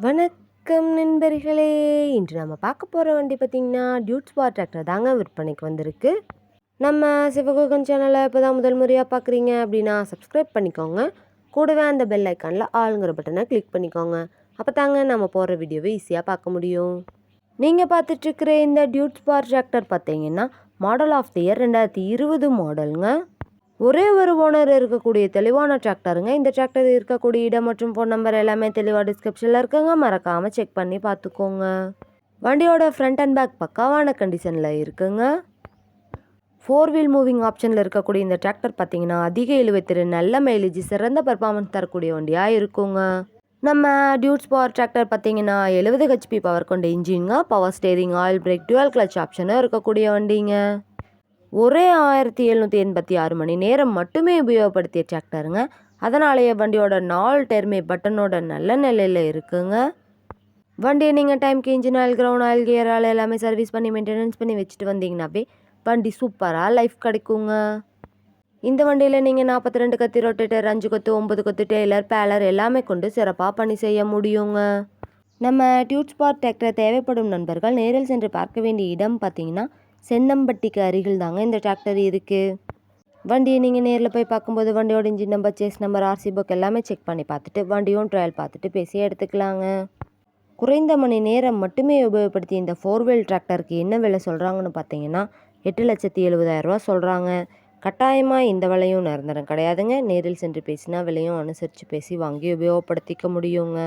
வணக்கம் நண்பர்களே! இன்று நம்ம பார்க்க போற வண்டி பார்த்தீங்கன்னா, டியூட் ஸ்பார் டிராக்டர் தாங்க விற்பனைக்கு வந்திருக்கு. நம்ம சிவகுகன் சேனலை இப்போ தான் முதல் முறையா பார்க்குறீங்க அப்படின்னா, சப்ஸ்கிரைப் பண்ணிக்கோங்க. கூடவே அந்த பெல் ஐக்கானில் ஆளுங்கிற பட்டனை கிளிக் பண்ணிக்கோங்க. அப்போ தாங்க நம்ம போடுற வீடியோவை ஈஸியாக பார்க்க முடியும். நீங்கள் பார்த்துட்ருக்கிற இந்த டியூட் ஸ்பார் டிராக்டர் பார்த்தீங்கன்னா, மாடல் ஆஃப் தி இயர் 2020 மாடலுங்க. ஒரே ஒரு ஓனர் இருக்கக்கூடிய தெளிவான டிராக்டருங்க. இந்த டிராக்டர் இருக்கக்கூடிய இடம் மற்றும் ஃபோன் நம்பர் எல்லாமே தெளிவாக டிஸ்கிரிப்ஷனில் இருக்குங்க. மறக்காமல் செக் பண்ணி பார்த்துக்கோங்க. வண்டியோட ஃப்ரண்ட் அண்ட் பேக் பக்காவான கண்டிஷனில் இருக்குங்க. 4 வீல் மூவிங் ஆப்ஷனில் இருக்கக்கூடிய இந்த டிராக்டர் பார்த்தீங்கன்னா, அதிக இழுவைத்திறன், நல்ல மைலேஜ், சிறந்த பர்ஃபார்மன்ஸ் தரக்கூடிய வண்டியாக இருக்குங்க. நம்ம டியூட் ஸ்பார் டிராக்டர் பார்த்தீங்கன்னா 70 ஹெச்பி பவர் கொண்ட இன்ஜின்ங்க. Power steering, oil brake, dual clutch ஆப்ஷனும் இருக்கக்கூடிய வண்டிங்க. ஒரே 1786 மணி நேரம் மட்டுமே உபயோகப்படுத்திய டிராக்டருங்க. அதனாலேயே வண்டியோட 4 டயருமே பட்டனோட நல்ல நிலையில் இருக்குங்க. வண்டியை நீங்கள் டைமுக்கு engine oil, ground oil, gear oil எல்லாமே சர்வீஸ் பண்ணி மெயின்டெனன்ஸ் பண்ணி வச்சுட்டு வந்தீங்கன்னாவே வண்டி சூப்பராக லைஃப் கிடைக்குங்க. இந்த வண்டியில் நீங்கள் 42 கத்தி ரொட்டேட்டர், 5 கொத்து, 9 கொத்து டெய்லர், பேலர் எல்லாமே கொண்டு சிறப்பாக பணி செய்ய முடியுங்க. நம்ம டியூட் ஸ்பார் டிராக்டர் தேவைப்படும் நண்பர்கள் நேரில் சென்று பார்க்க வேண்டிய இடம் பார்த்தீங்கன்னா, சென்னம்பட்டிக்கு அருகில் தாங்க இந்த டிராக்டர் இருக்குது. வண்டியை நீங்கள் நேரில் போய் பார்க்கும்போது வண்டியோட engine number, chassis number, RC book எல்லாமே செக் பண்ணி பார்த்துட்டு வண்டியும் ட்ரையல் பார்த்துட்டு பேசி எடுத்துக்கலாங்க. குறைந்த மணி நேரம் மட்டுமே உபயோகப்படுத்தி இந்த 4 வீல் டிராக்டருக்கு என்ன விலை சொல்கிறாங்கன்னு பார்த்தீங்கன்னா 8,70,000 சொல்கிறாங்க. கட்டாயமாக இந்த விலையும் நிரந்தரம் கிடையாதுங்க. நேரில் சென்று பேசினா விலையும் அனுசரித்து பேசி வாங்கி உபயோகப்படுத்திக்க முடியுங்க.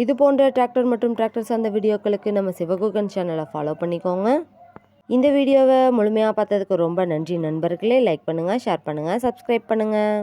இது போன்ற டிராக்டர் மற்றும் டிராக்டர் சார்ந்த வீடியோக்களுக்கு நம்ம சிவகுகன் சேனலை ஃபாலோ பண்ணிக்கோங்க. இந்த வீடியோவை முழுமையாக பார்த்ததுக்கு ரொம்ப நன்றி நண்பர்களே. லைக் பண்ணுங்கள், ஷேர் பண்ணுங்கள், சப்ஸ்கிரைப் பண்ணுங்கள்.